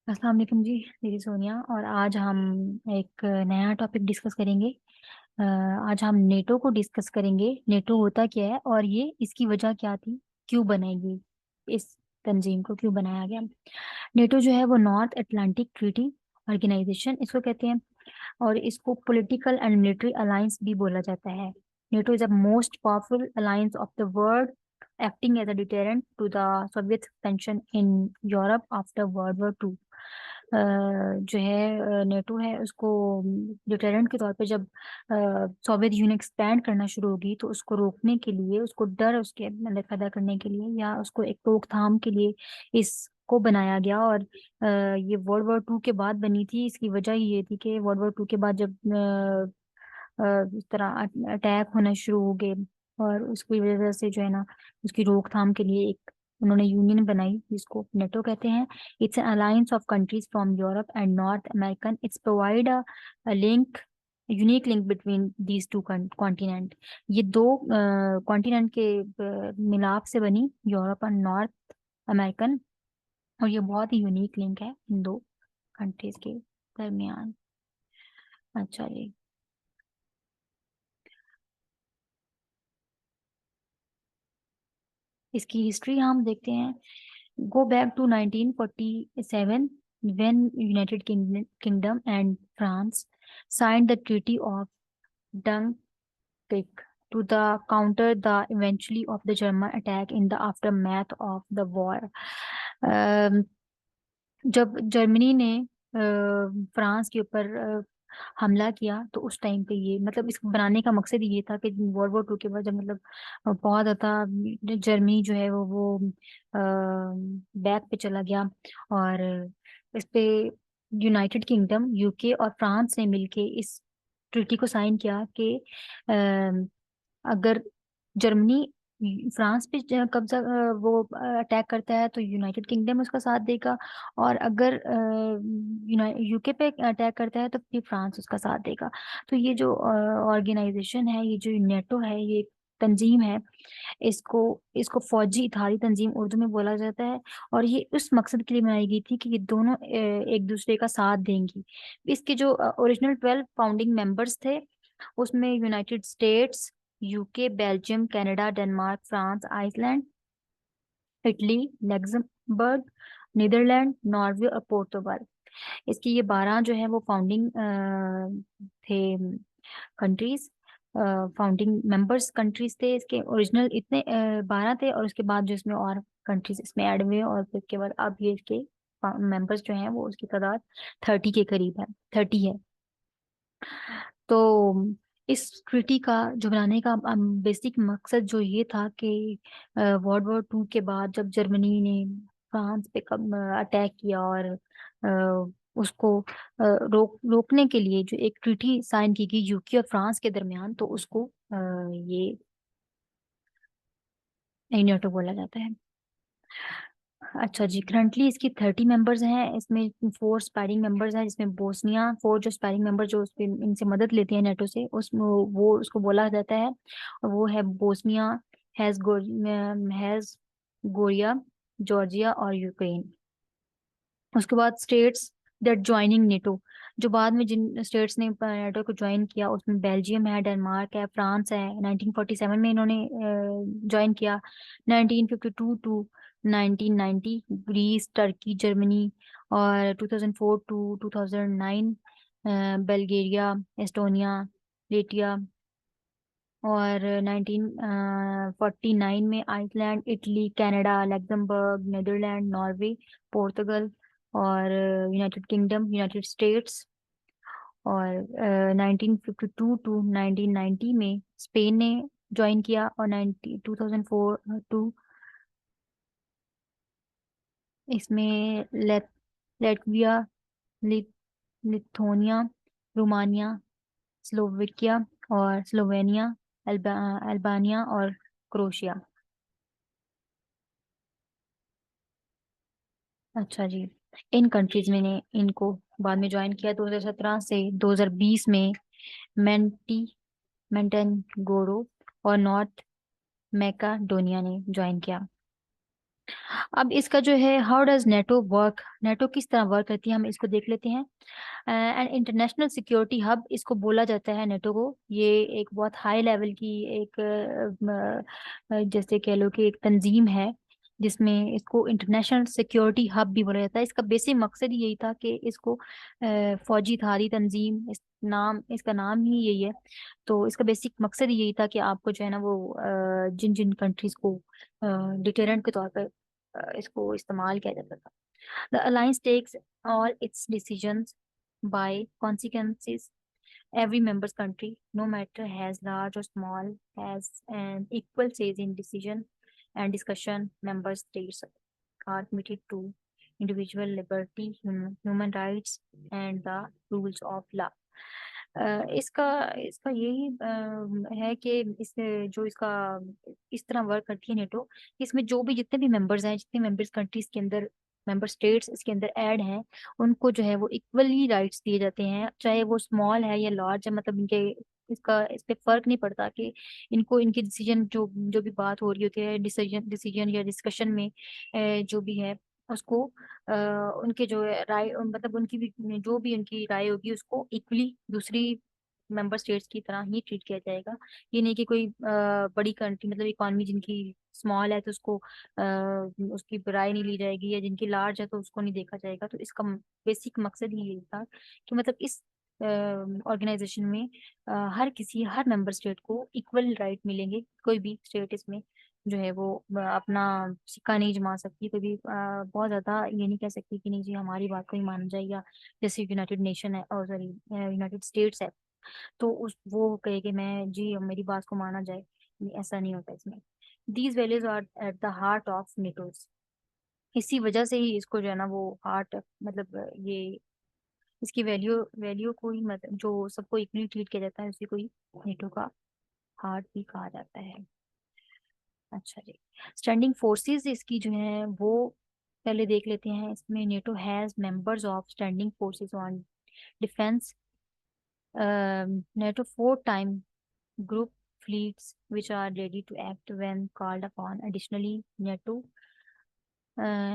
अस्सलाम वालेकुम जी। मेरी सोनिया और आज हम एक नया टॉपिक डिस्कस करेंगे। आज हम नेटो को डिस्कस करेंगे। नेटो होता क्या है और ये इसकी वजह क्या थी, क्यों बनाई गई, इस तंजीम को क्यों बनाया गया। नेटो जो है वो नॉर्थ अटलांटिक ट्रीटी ऑर्गेनाइजेशन इसको कहते हैं और इसको पॉलिटिकल एंड मिलिट्री अलायंस भी बोला जाता है। NATO is the most powerful alliance of the world, acting as a deterrent to the Soviet expansion in Europe after World War II। जो है नेटो है उसको डिटरेंट के तौर पे जब सोवियत यूनियन एक्सपैंड करना शुरू होगी तो उसको रोकने के लिए, उसको डर उसके अंदर पैदा करने के लिए या उसको एक रोकथाम के लिए इसको बनाया गया। और ये वर्ल्ड वॉर टू के बाद बनी थी। इसकी वजह ये थी कि वर्ल्ड वॉर टू के बाद जब इस तरह अटैक होना शुरू हो गए और उसकी वजह से जो है ना उसकी रोकथाम के लिए एक उन्होंने यूनियन बनाई जिसको नेटो कहते हैं। It's an alliance of countries from Europe and north American. It's provide a link, unique link between these two continent. ये दो कॉन्टिनेंट के मिलाप से बनी, यूरोप और नॉर्थ अमेरिकन। और ये बहुत ही यूनिक लिंक है इन दो कंट्रीज के दरमियान। अच्छा जी। इसकी हिस्ट्री हम देखते हैं। Go back to 1947 when United Kingdom and France signed the Treaty of Dunkirk to the counter the eventually of the German attack in the aftermath of the war। अम, जब जर्मनी ने France के ऊपर हमला किया तो उस टाइम पे ये मतलब इसको बनाने का मकसद ये था कि वर्ल्ड वॉर टू के बाद जब मतलब बहुत ज्यादा जर्मनी जो है वो बैक पे चला गया। और इस पे यूनाइटेड किंगडम, यूके और फ्रांस ने मिलके इस ट्रीटी को साइन किया कि अगर जर्मनी फ्रांस पे कब्जा वो अटैक करता है तो यूनाइटेड किंगडम उसका साथ देगा। और अगर यूके पे अटैक करता है तो फिर फ्रांस उसका साथ देगा। तो ये जो ऑर्गेनाइजेशन है, ये जो नेटो है, ये एक तंजीम है। इसको इसको फौजी इत्तेहादी तंजीम उर्दू में बोला जाता है। और ये उस मकसद के लिए बनाई गई थी कि ये दोनों एक दूसरे का साथ देंगी। इसके जो ओरिजिनल 12 फाउंडिंग मेंबर्स थे उसमें United States, UK, Belgium, Canada, Denmark, France, Iceland, Italy, Luxembourg, Netherland, Norway और पोर्तुगाल। इसकी ये 12 जो है वो फाउंडिंग थे कंट्रीज, फाउंडिंग मेंबर्स कंट्रीज थे। इसके ओरिजिनल इतने 12 थे और उसके बाद जो इसमें और कंट्रीज इसमें ऐड हुए और फिर के बाद अब ये इसके मेंबर्स जो हैं वो उसकी तादाद 30 के करीब है, 30 है। तो इस ट्रीटी का जो बनाने का बेसिक मकसद जो ये था कि वर्ल्ड वॉर टू के बाद जब जर्मनी ने फ्रांस पे कब अटैक किया और उसको रोकने के लिए जो एक ट्रीटी साइन की गई यूके और फ्रांस के दरमियान, तो उसको ये नेटो बोला जाता है। अच्छा जी। करंटली इसकी 30 मेंबर्स हैं। इसमें 4 स्पायरिंग मेंबर्स हैं जिसमें बोस्निया, 4 जो स्पायरिंग मेंबर जो उसपे इनसे मदद लेते हैं नेटो से, उसमें वो उसको बोला जाता है। और वो है बोस्निया, हैज़गोरिया, जॉर्जिया और यूक्रेन। उसके बाद स्टेट्स दैट ज्वाइनिंग नेटो, जो बाद में जिन स्टेट्स ने नेटो को ज्वाइन किया उसमें बेल्जियम है, डेनमार्क है, फ्रांस है। 1947 में इन्होंने ज्वाइन किया। 1952 टू 1990 ग्रीस, टर्की, जर्मनी। और 2004 टू 2009 बल्गेरिया, एस्टोनिया, लिथिया। और 1949 में Iceland, Italy, Canada, Luxembourg, Netherland, Norway, Portugal और यूनाइटेड किंगडम, यूनाइटेड स्टेट्स। और 1952 टू 1990 में स्पेन ने ज्वाइन किया। और 2004 टू इसमें लेटविया, लिथ, लिथुआनिया, रोमानिया, स्लोवेकिया और स्लोवेनिया, अल्बानिया और क्रोएशिया। अच्छा जी। इन कंट्रीज में ने इनको बाद में ज्वाइन किया 2017 से 2020 में। मेंटी मेंटेनगोरो और नॉर्थ मैकाडोनिया ने ज्वाइन किया। अब इसका जो है, how does NATO work, NATO किस तरह वर्क करती है, हम इसको देख लेते हैं। एंड इंटरनेशनल सिक्योरिटी हब इसको बोला जाता है नेटो को। ये एक बहुत हाई लेवल की एक जैसे कह लो कि एक तंजीम है, जिसमें इसको इंटरनेशनल सिक्योरिटी हब भी बोला जाता है। इसका बेसिक मकसद ही यही था कि इसको फौजी थारी तंजीम, इसका नाम ही यही है। तो इसका बेसिक मकसद ही यही था कि आपको जो है ना वो जिन जिन कंट्रीज को डिटेरेंट के तौर पर इसको इस्तेमाल किया जाता था। The alliance takes all its decisions by consequences. Every member country, no matter has large or small, has an equal say in decision and discussion. Member states are committed to individual liberty, human rights, and the rules of law. इसका इसका यही है कि इस जो इसका इस तरह वर्क करती है नेटो, इसमें जो भी जितने भी मेंबर्स हैं, जितने मेंबर्स कंट्रीज के अंदर मेंबर स्टेट्स इसके अंदर ऐड हैं, उनको जो है वो इक्वली राइट्स दिए जाते हैं, चाहे वो स्मॉल है या लार्ज है। मतलब इनके इसका इस पे फर्क नहीं पड़ता कि इनको इनकी डिसीजन जो जो भी बात हो रही होती है, डिसीजन डिसीजन या डिस्कशन में जो भी है उसको उनके जो राय, मतलब उनकी भी जो भी उनकी राय होगी उसको इक्वली दूसरी मेंबर स्टेट्स की तरह ही ट्रीट किया जाएगा। ये नहीं कि कोई बड़ी कंट्री, मतलब इकॉनमी जिनकी स्मॉल है तो उसको उसकी राय नहीं ली जाएगी, या जिनकी लार्ज है तो उसको नहीं देखा जाएगा। तो इसका बेसिक मकसद ही यही था कि मतलब इस ऑर्गेनाइजेशन में हर मेंबर स्टेट को इक्वल राइट मिलेंगे। कोई भी स्टेट इसमें जो है वो अपना सिक्का नहीं जमा सकती, कभी बहुत ज्यादा ये नहीं कह सकती कि नहीं जी हमारी बात को ही माना जाए, या जैसे यूनाइटेड नेशन है और सॉरी यूनाइटेड स्टेट्स है तो उस वो कहे कि मैं जी मेरी बात को माना जाए। ऐसा नहीं होता इसमें। These values are at the heart of NATO's. इसी वजह से ही इसको जो है ना वो हार्ट, मतलब ये इसकी वैल्यू वैल्यू को ही, मतलब जो सबको इक्वली ट्रीट किया जाता है उसी को ही नेटो का हार्ट भी कहा जाता है। अच्छा जी, स्टैंडिंग फोर्सेस इसकी जो है वो पहले देख लेते हैं। इसमें NATO has members of standing forces on defence. NATO four time group fleets which are ready to act when called upon. Additionally, NATO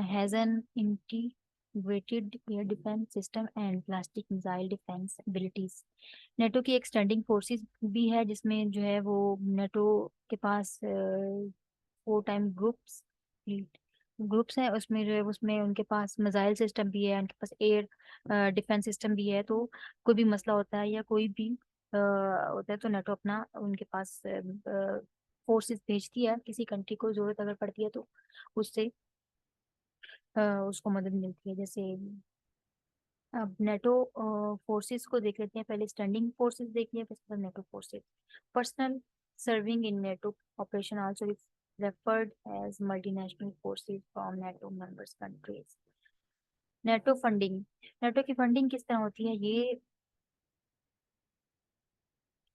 has an integrated air defense system and plastic missile defense abilities. NATO की एक standing forces भी है जिसमें जो है वो NATO के पास four time groups हैं, उसमें जो है उसमें उनके पास मिसाइल सिस्टम भी है, उनके पास एयर डिफेंस सिस्टम भी है। तो कोई भी मसला होता है या कोई भी होता है तो नेटो अपना उनके पास फोर्सेस भेजती है, किसी कंट्री को जरूरत अगर पड़ती है तो उससे उसको मदद मिलती है। जैसे अब नेटो फोर्सेस को देख लेते हैं, पहले स्टैंडिंग फोर्सेस देख लिया फिर उसके बाद NATO forces. Personal serving in NATO operation also referred as multinational forces from NATO members countries. NATO funding, NATO की फंडिंग किस तरह होती है ये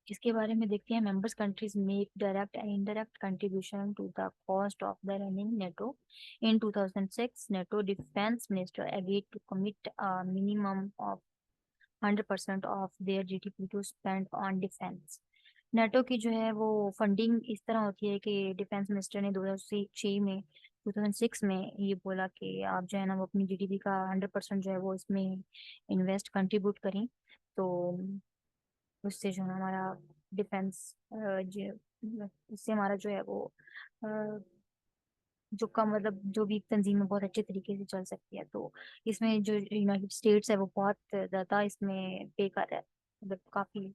इसके बारे में देखते हैं। Members countries make direct and indirect contribution to the cost of the running NATO. In 2006 NATO defence minister agreed to commit a minimum of 100% of their GDP to spend on defence. NATO की जो है वो funding इस तरह होती है कि defence minister ने 2006 में 2006 में ये बोला कि आप जो है ना वो अपनी जीडीपी का 100% जो है वो इसमें इन्वेस्ट कंट्रीब्यूट करें। तो उससे जो है हमारा डिफेंस जो इससे हमारा जो है वो अ, जो कम, मतलब जो भी तंजीम है बहुत अच्छे तरीके से चल सकती है। तो इसमें जो यूनाइटेड स्टेट्स है वो बहुत ज़्यादा इसमें पे कर रहा है, मतलब काफ़ी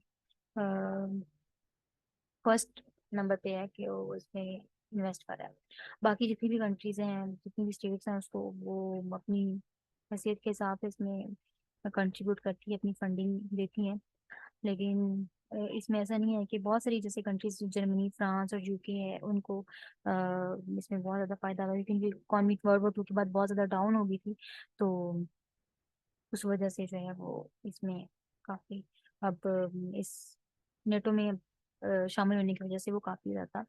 फर्स्ट नंबर पे है कि वो इसमें इन्वेस्ट कर रहा है। बाकी जितनी भी कंट्रीज हैं, जितनी भी स्टेट्स हैं, उसको वो अपनी हैसियत के हिसाब से इसमें कंट्रीब्यूट करती है, अपनी फंडिंग देती हैं। लेकिन इसमें ऐसा नहीं है कि बहुत सारी जैसे कंट्रीज जर्मनी फ्रांस और यूके है उनको इसमें बहुत ज़्यादा फायदा हुआ, क्योंकि इकॉनमी वर्ल्ड वॉर 2 के बाद बहुत ज़्यादा डाउन हो गई थी। तो उस वजह से जो है वो इसमें काफ़ी अब इस नेटो में शामिल होने की वजह से वो काफ़ी ज़्यादा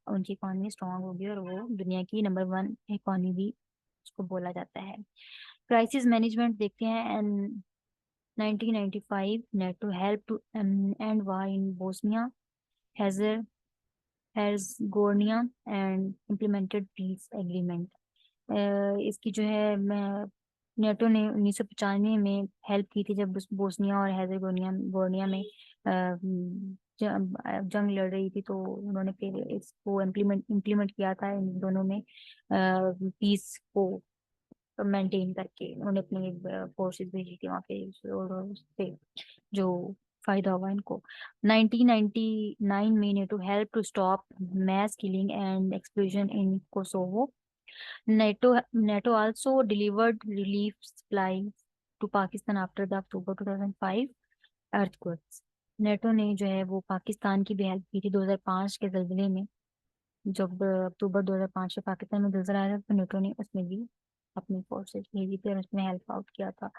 उनकी इकॉनमी स्ट्रांग होगी और वो दुनिया की नंबर 1 इकॉनमी भी उसको बोला जाता है। क्राइसिस मैनेजमेंट देखते हैं। And 1995 NATO helped to end war in Bosnia Herzegovina and implemented peace agreement. इसकी जो है मैं नेटो ने 1995 में हेल्प की थी, जब बोस्निया और हेजेगोनिया बोर्निया में जंग लड़ रही थी, तो उन्होंने फिर इसको इम्प्लीमेंट किया था इन दोनों में पीस को मेंटेन करके। उन्होंने अपनी फोर्सेस भेजी थी वहाँ पे, और उससे जो फायदा हुआ इनको। 1999 में NATO help to stop mass killing and explosion in Kosovo. NATO also delivered relief supplies to Pakistan after the October 2005 earthquakes. NATO ने जो है वो पाकिस्तान की भी हेल्प की थी 2005 के जलजले में। जब अक्टूबर 2005 में पाकिस्तान में जलजला आया था, तो नेटो ने उसमें भी अपनी फोर्सेस भेजी थी और उसमें हेल्प आउट किया था।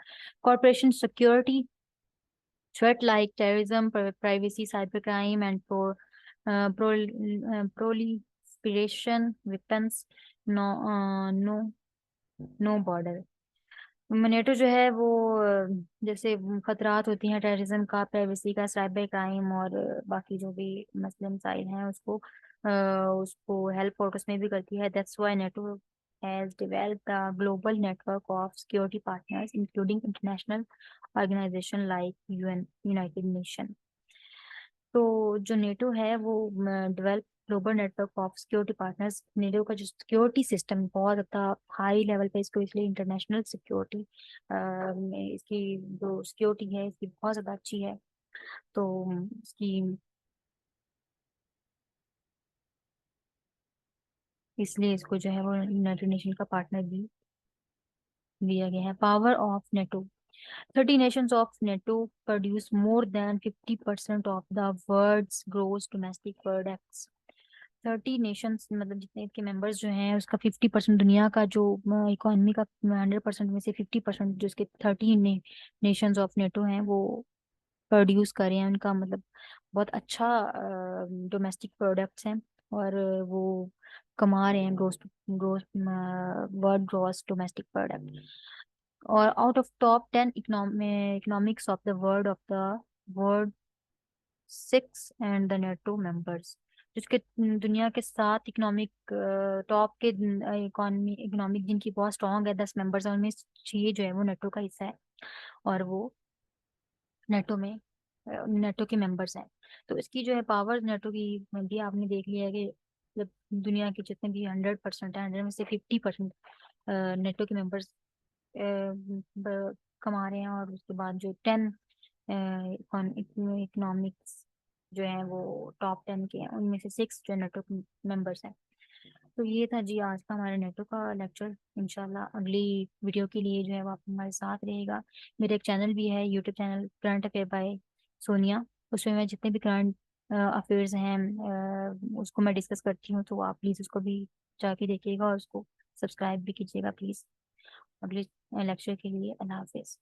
Corporation security threat like terrorism, privacy, cybercrime, and proliferation weapons, no border। NATO जो है वो जैसे खतरात होती हैं टेररिज्म का, प्राइवेसी का, साइबर क्राइम और बाकी जो भी मसले मसाइल हैं उसको हेल्प और उसमें भी करती है। That's why NATO has developed a global network of security partners including international organisation like UN, United Nation. तो जो नेटो है वो develop global network of security partners. NATO का जो सिक्योरिटी सिस्टम बहुत ज़्यादा हाई लेवल पे, इसको इसलिए इंटरनेशनल सिक्योरिटी, इसकी जो सिक्योरिटी है इसकी बहुत ज़्यादा अच्छी है। तो इसकी इसलिए इसको जो है वो यूनाइटेड नेशन का पार्टनर भी दिया गया है। Power of NATO. 30 nations of NATO produce more than 50% of the world's gross domestic products। 30 Nations मतलब जितने इसके मेंबर्स जो हैं उसका 50%, दुनिया का जो इकोनॉमी का 100% में से 50% जो इसके 30 नेशंस ऑफ नेटो हैं वो प्रोड्यूस कर रहे हैं। उनका मतलब बहुत अच्छा डोमेस्टिक प्रोडक्ट्स हैं, और वो कमा रहे हैं gross gross world gross domestic product. और out of top 10 economics of the world 6 and the NATO members. जिसके दुनिया के 7 इकोनॉमिक टॉप के इकोनॉमिक जिनकी बहुत स्ट्रांग है, 10 मेंबर्स हैं, उनमें 6 जो है वो नेटो का हिस्सा है, और वो नेटो में नेटो के मेंबर्स हैं। तो इसकी जो है पावर नेटो की भी आपने देख लिया है कि मतलब दुनिया के जितने भी 100% है, 100 में से 50% नेटो के मेंबर्स कमा रहे हैं। और उसके बाद जो 10 इकोनॉमिक्स जो है वो टॉप 10 के हैं, उनमें से 6 जो नेटो मेंबर्स हैं। तो ये था जी आज का हमारे नेटो का लेक्चर। इंशाल्लाह अगली वीडियो के लिए जो है वो आप हमारे साथ रहेगा। मेरा एक चैनल भी है, YouTube channel current affair by Sonia. उसमें मैं जितने भी करंट अफेयर्स हैं उसको मैं डिस्कस करती हूँ, तो आप प्लीज़ उसको भी जाके देखिएगा और उसको सब्सक्राइब भी कीजिएगा प्लीज़। अगले लेक्चर के लिए अल्लाह हाफिज़।